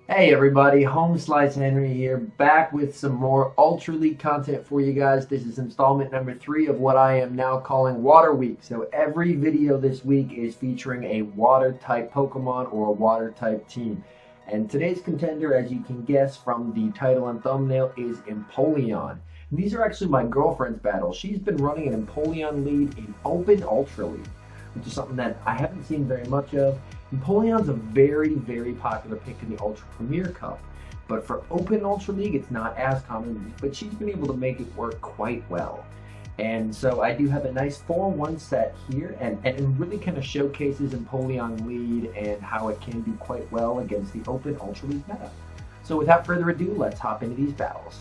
Hey everybody, Home Slice Henry here, back with some more Ultra League content for you guys. This is installment number 3 of what I am now calling Water Week. So every video this week is featuring a water type Pokemon or a water type team. And today's contender, as you can guess from the title and thumbnail, is Empoleon. And these are actually my girlfriend's battles. She's been running an Empoleon lead in Open Ultra League, which is something that I haven't seen very much of. Empoleon's a very, very popular pick in the Ultra Premier Cup, but for Open Ultra League, it's not as common, but she's been able to make it work quite well. And so I do have a nice 4-1 set here, and it really kind of showcases Empoleon Lead and how it can do quite well against the Open Ultra League meta. So without further ado, let's hop into these battles.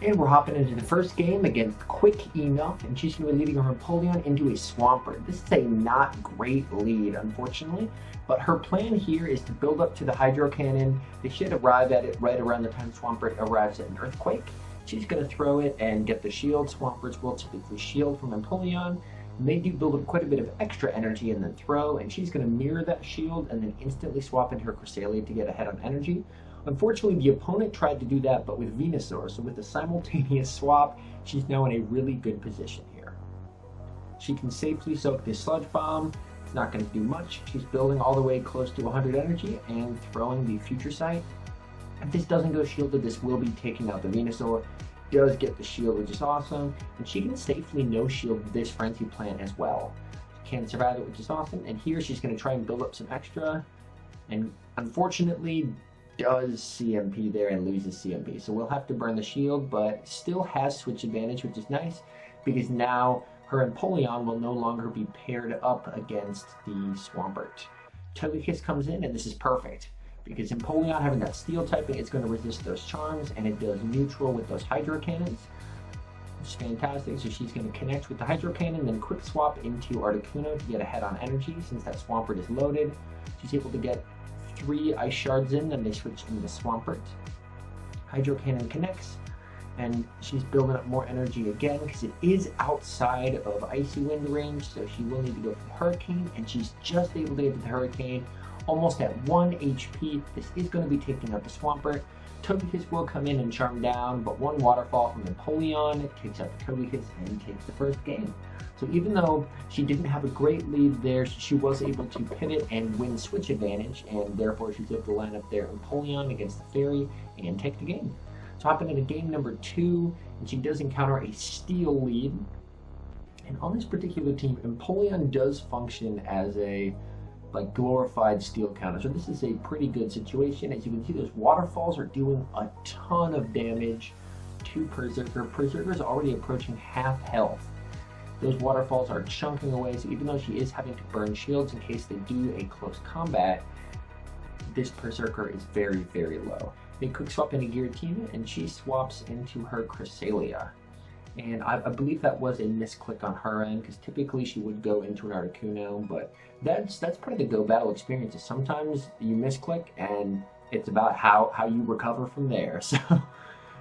And we're hopping into the first game against Quick Enough, and she's going to be leading her Empoleon into a Swampert. This is a not great lead, unfortunately, but her plan here is to build up to the Hydro Cannon. They should arrive at it right around the time Swampert arrives at an Earthquake. She's going to throw it and get the shield. Swamperts will typically shield from Empoleon. And they do build up quite a bit of extra energy and then throw, and she's going to mirror that shield and then instantly swap into her Cresselia to get ahead on energy. Unfortunately, the opponent tried to do that, but with Venusaur, so with the simultaneous swap, she's now in a really good position here. She can safely soak this Sludge Bomb. It's not going to do much. She's building all the way close to 100 energy and throwing the Future Sight. If this doesn't go shielded, this will be taking out the Venusaur. Does get the shield, which is awesome, and she can safely no-shield this Frenzy Plant as well. She can survive it, which is awesome, and here she's going to try and build up some extra, and unfortunately does CMP there and loses CMP. So we'll have to burn the shield, but still has switch advantage, which is nice because now her Empoleon will no longer be paired up against the Swampert. Togekiss comes in, and this is perfect because Empoleon having that steel typing is going to resist those charms, and it does neutral with those Hydro Cannons, which is fantastic. So she's going to connect with the Hydro Cannon, then quick swap into Articuno to get ahead on energy since that Swampert is loaded. She's able to get 3 Ice Shards in, then they switch into the Swampert. Hydro Cannon connects, and she's building up more energy again because it is outside of Icy Wind range, so she will need to go for the Hurricane, and she's just able to get to the Hurricane, almost at 1 HP. This is going to be taking out the Swampert. Togekiss will come in and charm down, but 1 Waterfall from Empoleon takes out the Togekiss and takes the first game. So even though she didn't have a great lead there, she was able to pivot and win switch advantage, and therefore she's able to line up there Empoleon against the Fairy and take the game. So hopping into game number 2, and she does encounter a Steel lead. And on this particular team, Empoleon does function as a glorified Steel counter. So this is a pretty good situation. As you can see, those Waterfalls are doing a ton of damage to Berserker. Berserker's already approaching half health. Those Waterfalls are chunking away, so even though she is having to burn shields in case they do a close combat, this Berserker is very, very low. They quick swap into Giratina, and she swaps into her Cresselia. And I believe that was a misclick on her end, because typically she would go into an Articuno, but that's part of the Go Battle experience. Is sometimes you misclick, and it's about how you recover from there. So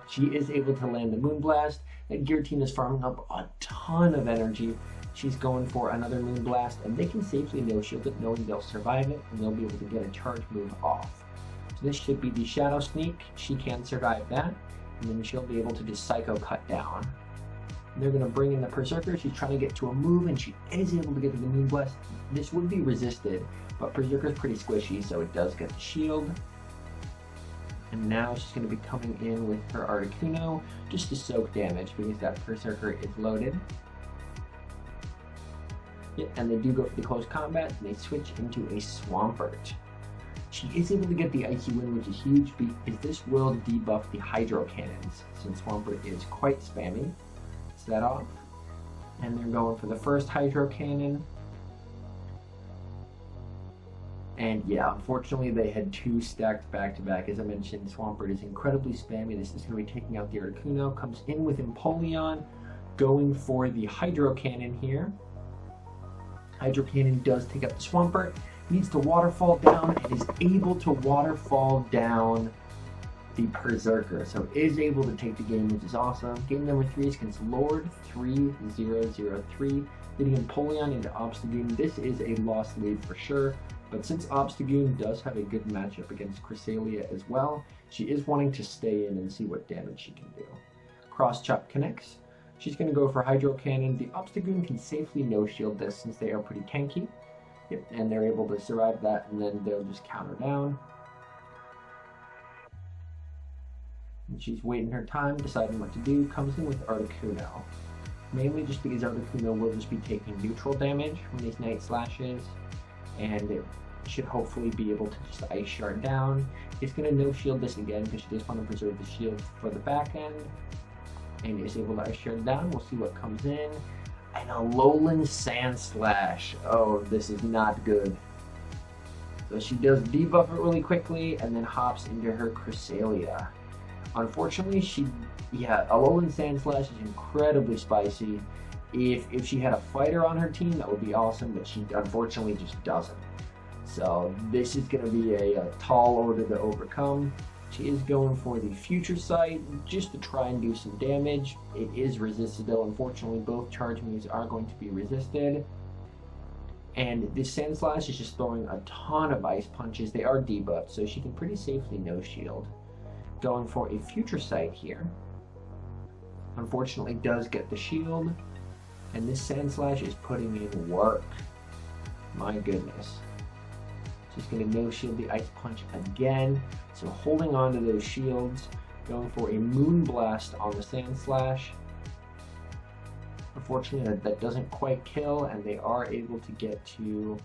she is able to land the Moonblast. And Giratina is farming up a ton of energy. She's going for another Moonblast, and they can safely no-shield it, knowing they'll survive it, and they'll be able to get a charge move off. So this should be the Shadow Sneak. She can survive that, and then she'll be able to just Psycho Cut down. And they're going to bring in the Berserker. She's trying to get to a move, and she is able to get to the Moonblast. This would be resisted, but Berserker's pretty squishy, so it does get the shield. And now she's going to be coming in with her Articuno just to soak damage because that Berserker is loaded. Yep, and they do go for the close combat, and they switch into a Swampert. She is able to get the Icy Wind, which is huge because this will debuff the Hydro Cannons since Swampert is quite spammy. Set off, and they're going for the first Hydro Cannon. And yeah, unfortunately they had 2 stacked back to back. As I mentioned, Swampert is incredibly spammy. This is going to be taking out the Articuno. Comes in with Empoleon, going for the Hydro Cannon here. Hydro Cannon does take out the Swampert. Needs to Waterfall down and is able to Waterfall down the Berserker. So is able to take the game, which is awesome. Game number 3 is against Lord 3003. Leading Empoleon into Obstagoon. This is a lost lead for sure. But since Obstagoon does have a good matchup against Cresselia as well, she is wanting to stay in and see what damage she can do. Cross Chop connects. She's going to go for Hydro Cannon. The Obstagoon can safely no-shield this since they are pretty tanky. Yep, and they're able to survive that, and then they'll just counter down. And she's waiting her time, deciding what to do, comes in with Articuno. Mainly just because Articuno will just be taking neutral damage from these Night Slashes, and it should hopefully be able to just Ice Shard down. It's going to no-shield this again because she does want to preserve the shield for the back end, and is able to Ice Shard down. We'll see what comes in. And a Lowland Sand Slash. Oh, this is not good. So she does debuff it really quickly and then hops into her Cresselia. Unfortunately, a Lowland Sand Slash is incredibly spicy. If she had a fighter on her team, that would be awesome, but she unfortunately just doesn't. So this is going to be a tall order to overcome. She is going for the Future Sight just to try and do some damage. It is resisted though. Unfortunately, both charge moves are going to be resisted. And this Sand Slash is just throwing a ton of Ice Punches. They are debuffed, so she can pretty safely no-shield. Going for a Future Sight here. Unfortunately, does get the shield. And this Sand Slash is putting in work. My goodness. She's going to no-shield the Ice Punch again. So holding on to those shields. Going for a Moon Blast on the Sand Slash. Unfortunately, that doesn't quite kill, and they are able to get to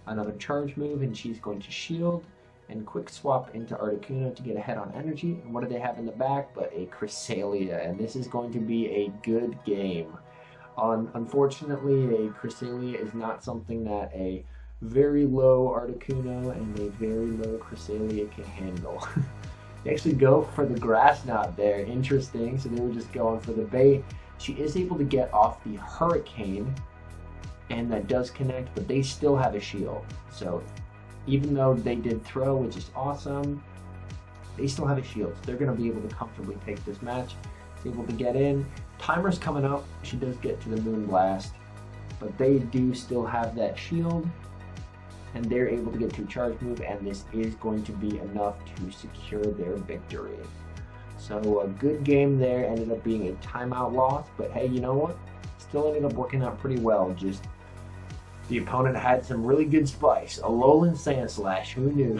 another charge move, and she's going to shield and quick swap into Articuno to get ahead on energy. And what do they have in the back but a Cresselia, and this is going to be a good game. Unfortunately, a Cresselia is not something that a very low Articuno and a very low Cresselia can handle. They actually go for the Grass Knot there. Interesting. So they were just going for the bait. She is able to get off the Hurricane, and that does connect, but they still have a shield. So even though they did throw, which is awesome, they still have a shield. So they're going to be able to comfortably take this match. She's able to get in. Timer's coming up. She does get to the Moon Blast, but they do still have that shield, and they're able to get to a charge move, and this is going to be enough to secure their victory. So a good game there. Ended up being a timeout loss, but hey, you know what? Still ended up working out pretty well. Just the opponent had some really good spice. A Lowland Sand Slash, who knew?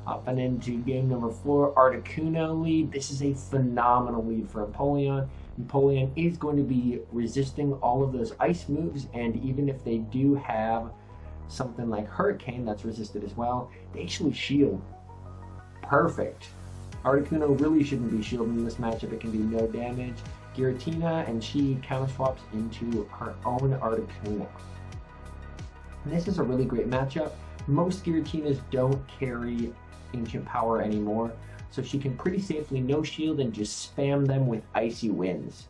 Hopping into game number 4, Articuno lead. This is a phenomenal lead for Empoleon. Empoleon is going to be resisting all of those ice moves, and even if they do have something like Hurricane that's resisted as well, they actually shield. Perfect. Articuno really shouldn't be shielding in this matchup. It can do no damage. Giratina, and she counter swaps into her own Articuno. And this is a really great matchup. Most Giratinas don't carry Ancient Power anymore, so she can pretty safely no shield and just spam them with Icy Winds.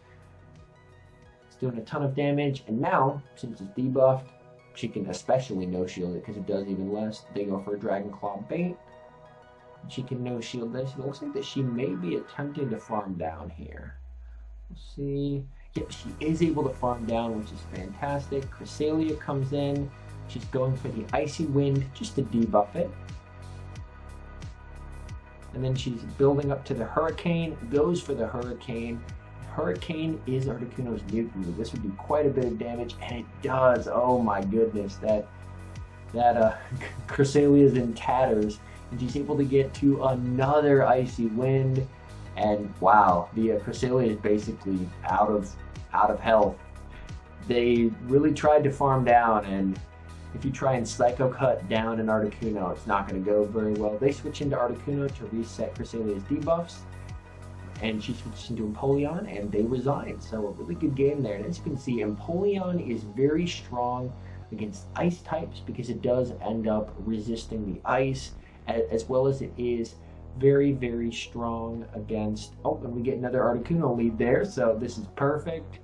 It's doing a ton of damage, and now, since it's debuffed, she can especially no shield it because it does even less. They go for a Dragon Claw bait. She can no shield this. It looks like that she may be attempting to farm down here. We'll see. Yep, she is able to farm down, which is fantastic. Cresselia comes in. She's going for the Icy Wind just to debuff it. And then she's building up to the Hurricane, goes for the Hurricane. Hurricane is Articuno's nuke move. This would do quite a bit of damage, and it does. Oh my goodness, that Cresselia is in tatters, and she's able to get to another Icy Wind. And wow, the Cresselia is basically out of health. They really tried to farm down, and if you try and Psycho Cut down an Articuno, it's not going to go very well. They switch into Articuno to reset Cresselia's debuffs, and she switches into Empoleon, and they resign. So a really good game there. And as you can see, Empoleon is very strong against ice types because it does end up resisting the ice, as well as it is very, very strong against... Oh, and we get another Articuno lead there, so this is perfect.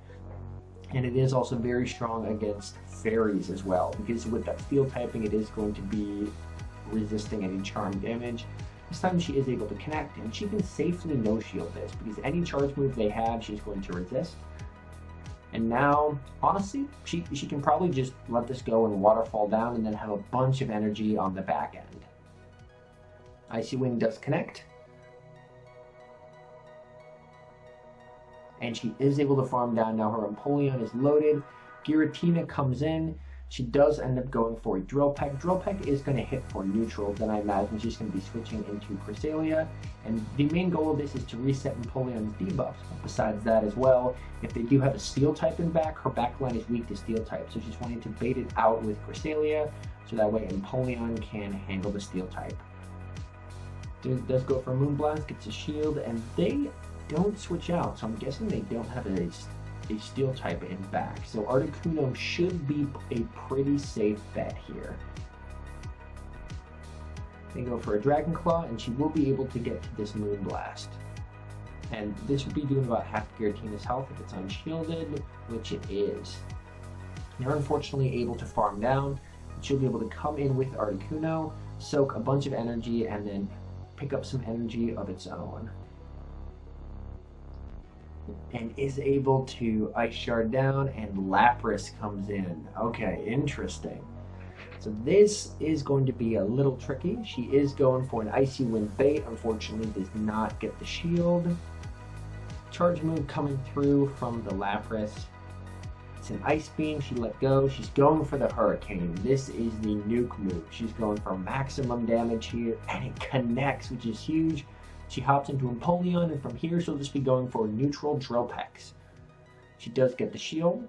And it is also very strong against fairies as well, because with that steel typing, it is going to be resisting any charm damage. This time she is able to connect, and she can safely no-shield this, because any charge move they have, she's going to resist. And now, honestly, she can probably just let this go and waterfall down and then have a bunch of energy on the back end. Icy Wind does connect. And she is able to farm down. Now her Empoleon is loaded. Giratina comes in. She does end up going for a Drill Peck. Drill Peck is going to hit for neutral. Then I imagine she's going to be switching into Cresselia. And the main goal of this is to reset Empoleon's debuffs. But besides that as well, if they do have a Steel type in back, her backline is weak to Steel type. So she's wanting to bait it out with Cresselia, so that way Empoleon can handle the Steel type. Does go for Moonblast, gets a shield, and they don't switch out. So I'm guessing they don't have a Steel type in back. So Articuno should be a pretty safe bet here. They go for a Dragon Claw, and she will be able to get to this Moonblast. And this would be doing about half Giratina's health if it's unshielded, which it is. They're unfortunately able to farm down. She'll be able to come in with Articuno, soak a bunch of energy, and then pick up some energy of its own. And is able to Ice Shard down, and Lapras comes in. Okay, interesting. So this is going to be a little tricky. She is going for an Icy Wind bait. Unfortunately, does not get the shield. Charge move coming through from the Lapras. It's an Ice Beam. She let go. She's going for the Hurricane. This is the nuke move. She's going for maximum damage here, and it connects, which is huge. She hops into Empoleon, and from here she'll just be going for neutral Drill Pecks. She does get the shield,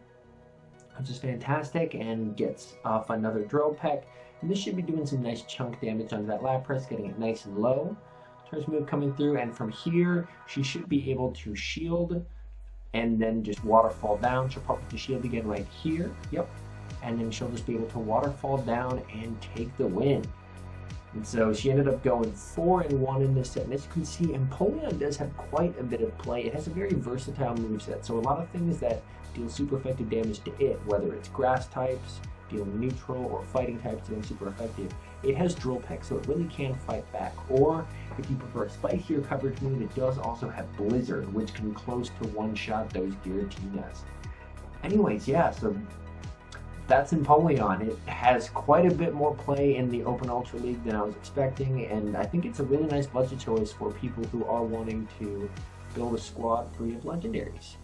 which is fantastic, and gets off another Drill Peck. And this should be doing some nice chunk damage on that Lapras, getting it nice and low. Charge move coming through, and from here she should be able to shield and then just waterfall down. She'll pop up the shield again right here. Yep. And then she'll just be able to waterfall down and take the win. And so she ended up going 4-1 in this set. And as you can see, Empoleon does have quite a bit of play. It has a very versatile moveset. So a lot of things that deal super effective damage to it, whether it's grass types, dealing neutral, or fighting types doing super effective, it has Drill Peck, so it really can fight back. Or if you prefer a spicier coverage move, it does also have Blizzard, which can close to one-shot those Giratinas. Anyways, yeah, so that's Empoleon. It has quite a bit more play in the Open Ultra League than I was expecting, and I think it's a really nice budget choice for people who are wanting to build a squad free of legendaries.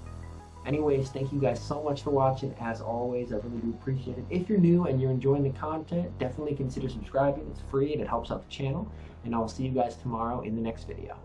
Anyways, thank you guys so much for watching. As always, I really do appreciate it. If you're new and you're enjoying the content, definitely consider subscribing. It's free and it helps out the channel. And I'll see you guys tomorrow in the next video.